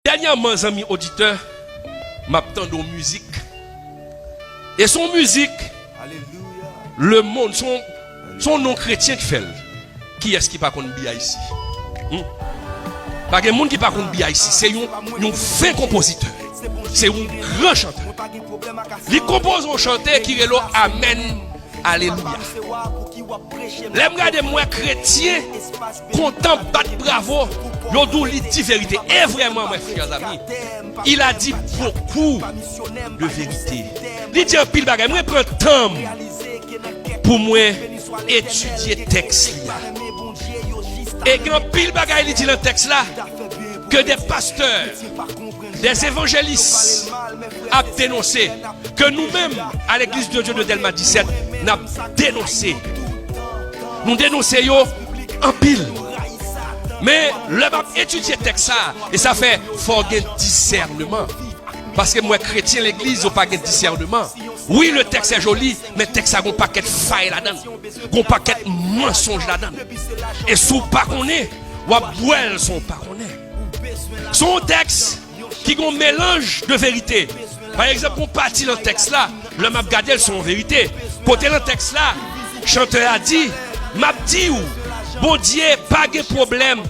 Dernièrement, amis auditeurs, m'attend de musique. Et son musique, le monde, son nom chrétien qui fait. Qui est-ce qui pas contre bien ici? Pas de monde qui pas contre bien ici. C'est un fin compositeur. C'est un grand chanteur. Il compose un chanteur qui est là, Amen, Alléluia. Les regarder moi chrétien, content, battre bravo, l'odou il dit vérité. Et vraiment, mes frères amis, il a dit beaucoup de vérité. Il dit un pile bagage, moi prends temps pour moi étudier texte là. Et quand pile bagage il dit dans le texte là que des pasteurs, des évangélistes a dénoncé, que nous-mêmes à l'église de Dieu de Delma 17 n'a dénoncé. Nous dénonçons en pile. Mais le m'a étudié le texte ça et ça fait faut un discernement. Parce que moi chrétien l'église n'a pas de discernement. Oui, le texte est joli, mais le texte a un paquet de failles là-dedans. Un paquet de mensonges là-dedans. Et si vous ne connaissez pas, vous ne son pas connaître. Son texte qui a un mélange de vérité. Par exemple, on partit dans le texte là, le m'a gardé son vérité. Côté dans le texte là, le chanteur a dit, m'a dit où, bon Dieu, pas de problème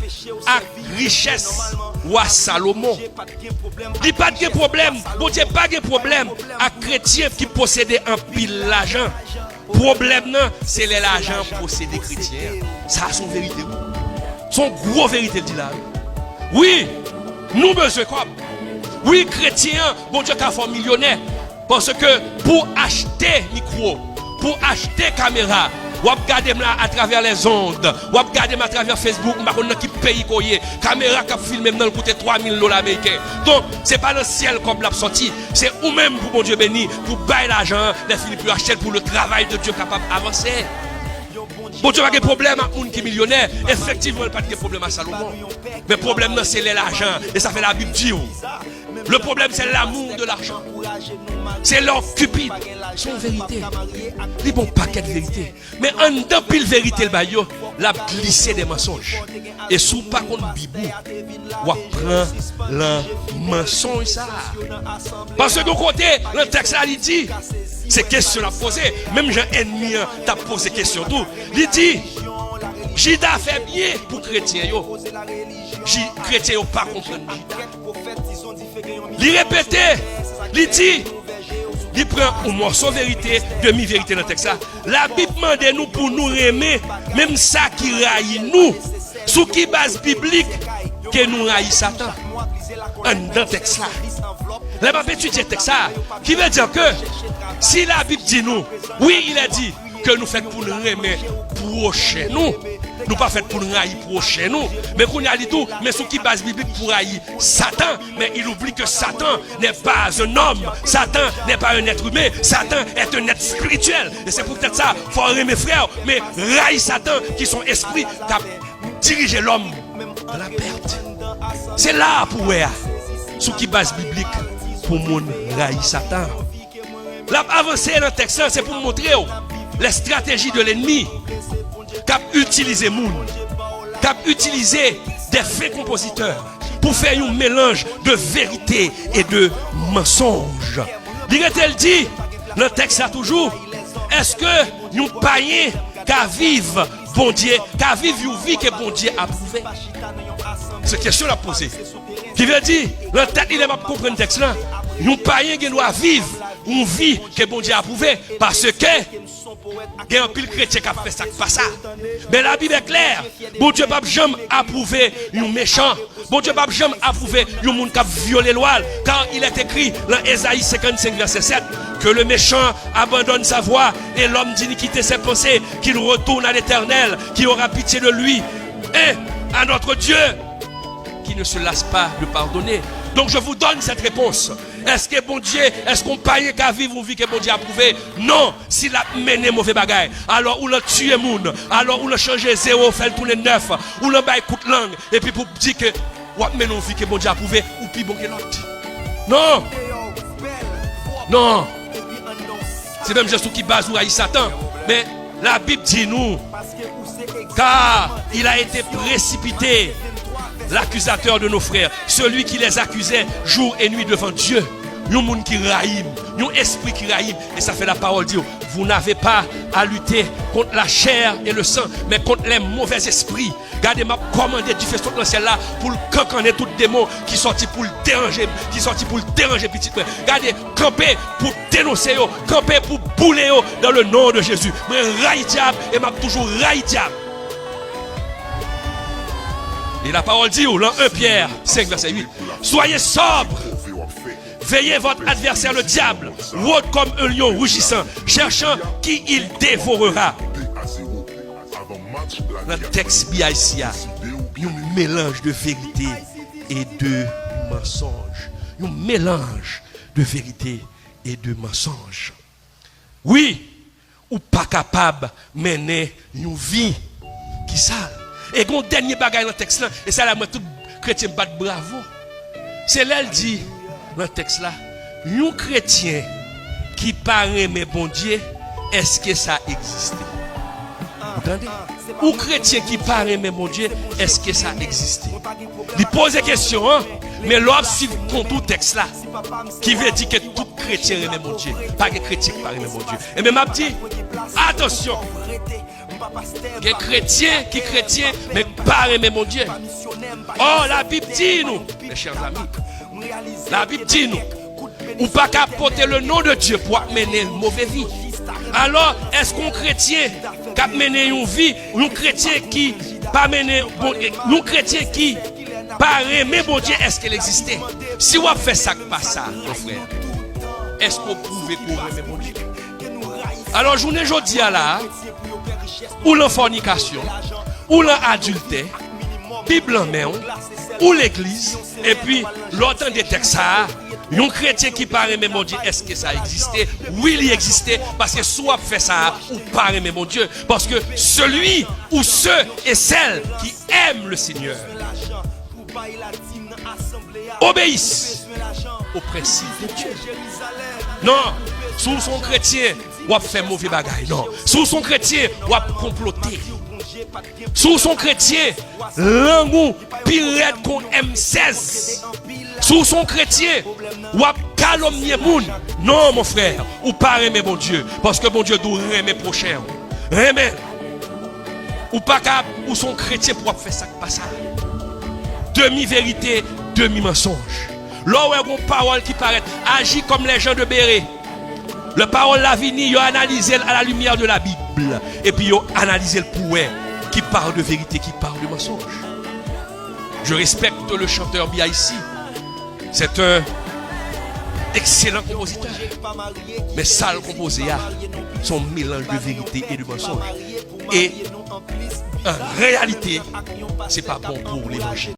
avec richesse ou à Salomon. Il n'y a pas de problème, bon Dieu, pas de problème avec chrétiens qui possédaient un pile l'argent. Problème, c'est l'argent possédé chrétien. Ça a son vérité. Son gros vérité, dit là. Oui, nous besoin quoi? Oui, chrétien, bon Dieu, qu'a fait millionnaire. Parce que pour acheter micro, pour acheter caméra, ou regarder à travers les ondes, ou regarder à travers Facebook, je qui paye quoi caméra qui filme même coûte $3,000 américains. Donc c'est pas le ciel comme l'a sorti, c'est ou même pour bon Dieu béni, pour bailler l'argent, les filles pour acheter pour le travail de Dieu capable d'avancer. Bon Dieu pas de problème à un qui est millionnaire, effectivement il pas de problème à Salomon. Mais le problème c'est l'argent et ça fait la Bible dit. Le problème c'est l'amour de l'argent. C'est leur cupide. Son vérité. Les bons paquets de vérité. Mais en dedans pile vérité le baillot, la glissé des mensonges. Et sous pas contre Bible, ou prend le mensonge ça. Parce que de côté, le texte là il dit, c'est question à poser. Même j'ai ennemi t'a posé question tout. Il dit, Jida fait bien pour chrétien yo. Chrétien yo pas comprendre Jida. Il répète, il dit, il prend un morceau vérité, demi-vérité dans le texte. La Bible demande nous pour nous aimer, même ça qui raille nous, sous qui base biblique que nous raille Satan. Dans le texte là. La Bible étudie le texte là, qui veut dire que si la Bible dit nous, oui, il a dit que nous faisons pour nous aimer prochain nous. Nous pas fait pour nous haïr prochain nous, mais qu'on a dit tout, mais sous qui base biblique pour haïr Satan, mais il oublie que Satan n'est pas un homme, Satan n'est pas un être humain, Satan est un être spirituel. Et c'est peut-être ça, il faut aimer mes frères, mais haïr Satan qui sont esprits qui a dirigé l'homme dans la perte. C'est là pour eux, sous qui base biblique pour mon haïr Satan. Là, avancer dans le texte, c'est pour montrer les stratégies de l'ennemi. Cap utiliser moun, cap utiliser des faits compositeurs pour faire un mélange de vérité et de mensonge. Dit-elle dit, le texte a toujours, est-ce que nous païens qu'à vivre bon Dieu, qu'à vivre une vie que bon Dieu a approuvé? C'est question à poser. Qui veut dire, le texte il est pas comprendre le texte là. Nous païens qui doivent vivre une vie que bon Dieu a approuvée parce que il y a un pile chrétien qui a fait ça, pas ça. Mais la Bible est claire. Bon Dieu n'a jamais approuvé un méchant. Bon Dieu n'a jamais approuvé un monde qui a violé la loi. Car il est écrit dans Ésaïe 55, verset 7, que le méchant abandonne sa voie et l'homme d'iniquité ses pensées, qu'il retourne à l'Éternel, qui aura pitié de lui. Et à notre Dieu, qui ne se lasse pas de pardonner. Donc je vous donne cette réponse. Est-ce que bon Dieu, est-ce qu'on paye qu'à vivre une vie que bon Dieu a approuvé? Non, s'il a mené mauvais bagaille. Alors ou le tuer moun, alors ou le changer zéro, fait le tourner neuf, ou le bail coup de langue, et puis pour dire que ou mené une vie que bon Dieu a approuvé, ou plus bon que l'autre. Non. Non. C'est même juste qui base ou haït Satan. Mais la Bible dit nous, car il a été précipité l'accusateur de nos frères, celui qui les accusait jour et nuit devant Dieu. Nous monde qui raïm, nous esprit qui raïm, et ça fait la parole dire, vous n'avez pas à lutter contre la chair et le sang, mais contre les mauvais esprits. Regardez m'a commandé du fait dans ciel là pour le cancaner tout démon qui sorti pour le déranger, petit frère. Regardez, camper pour dénoncer yo, camper pour bouler yo dans le nom de Jésus. Mais raï diable et m'a toujours raï diable. Et la parole dit, dans 1 Pierre 5 verset 8, soyez sobres. Veillez votre adversaire le diable, rôde comme un lion rugissant, cherchant qui il dévorera. Dans le texte ici, un mélange de vérité et de mensonge. Un mélange de vérité et de mensonge. Oui, ou pas capable de mener une vie qui sale. Et un dernier bagage dans le texte là, et ça là, moi tout chrétien bat bravo. C'est là, elle dit, dans le texte là, un chrétien qui paraît mais bon Dieu, est-ce que ça existe? Vous entendez? Ou chrétien qui paraît mais bon Dieu, est-ce que ça existe? Il pose des questions, hein? Mais lorsqu'il compte tout texte là, qui veut dire que tout chrétien aime mon Dieu, pas que chrétien qui paraît mais mon Dieu. Et même m'a dit, attention, que chrétien qui chrétien, mais paraît mais mon Dieu. Oh, la Bible dit nous, mes chers amis, la Bible dit nous, ou pas qu'à porter le nom de Dieu pour mener une mauvaise vie. Alors, est-ce qu'on chrétien qui a mené une vie, un chrétien qui pas mené, un chrétien qui pas aimer bon Dieu, est-ce qu'elle existait? Si on fait ça, pas ça, mon frère, est-ce qu'on pouvait qu'on aime bon Dieu? Alors, journée aujourd'hui là, ou la fornication, ou l'adultère, Bible en main, ou l'église, et puis l'autre des textes, un chrétien qui paraît mais mon Dieu, est-ce que ça existait? Oui, il existait, parce que soit fait ça, ou paraît mais mon Dieu, parce que celui ou ceux et celles qui aiment le Seigneur obéissent au principe de Dieu. Non, sous son chrétien, ou a fait mauvais bagaille. Non, sous son chrétien, ou a comploté. Sous son chrétien, l'angou pirate qu'on M16. Sous son chrétien, ou a calomnier moun. Non, mon frère, ou pas aimer mon Dieu. Parce que mon Dieu doit aimer prochain. Aimer. Ou pas cap, ou son chrétien pour faire ça, pas ça. Demi-vérité, demi-mensonge. Là où il y a une parole qui paraît, agit comme les gens de Béret. La parole la vini, ils ont analysé à la lumière de la Bible. Et puis ils ont analysé le pouet qui parle de vérité, qui parle de mensonge. Je respecte le chanteur Bia ici. C'est un excellent compositeur. Mais ça le composé a son mélange de vérité et de mensonge. Et en réalité, c'est pas bon pour l'évangile.